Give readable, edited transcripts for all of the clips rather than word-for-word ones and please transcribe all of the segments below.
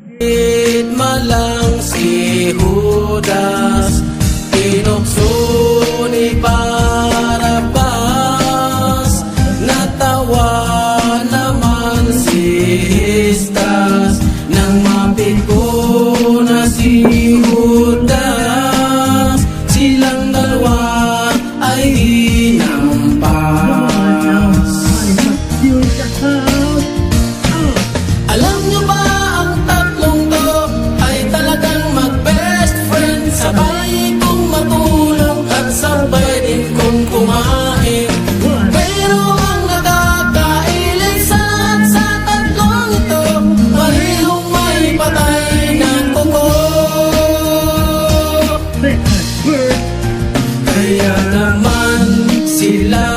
Malang si Judas, tinukso ni Barrabas, natawa naman si Justas, nang mapiko na si Judas, silang dalawa ay hinampas. Alam nyo ba ang tatlong to ay talagang mag-best friend? Sabay kong matulog at sabay din kong kumain. Pero ang nakakailig sa tatlong ito, parehong may patay na kuko. Kaya naman sila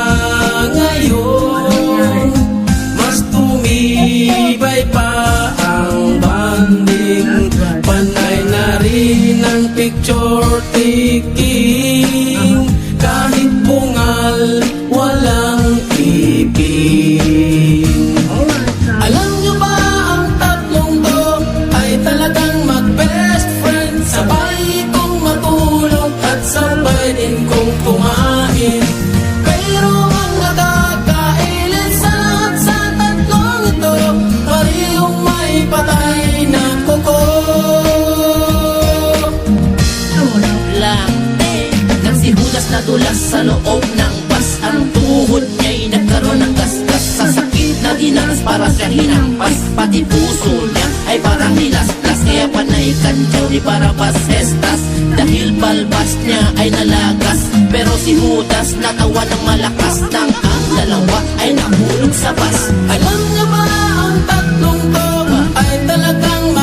ngayon mas tumibay pa ang banding. Panay na rin ang picture taking, kahit bungal walang iping. Alam nyo ba ang tatlong to ay talagang mag-best friend? Sabay kong matulog at sabay din kong kumain. Pero ang nakakailit sa tatlong ito, parehong may patay na kuko. Lang nang si Judas nadulas sa loob ng bus, ang tuhod niya'y nagkaroon ng gasgas. Sa sakit na dinanas para siya hinampas, pati puso niya ay parang nilaslas. Kaya panay kantyaw ni Barrabas Justas, dahil balbas niya ay nalagas. Pero si Judas natawa ng malakas, nang ang dalawa ay nahulog sa bus. Alam nyo ba ang tatlong to ay talagang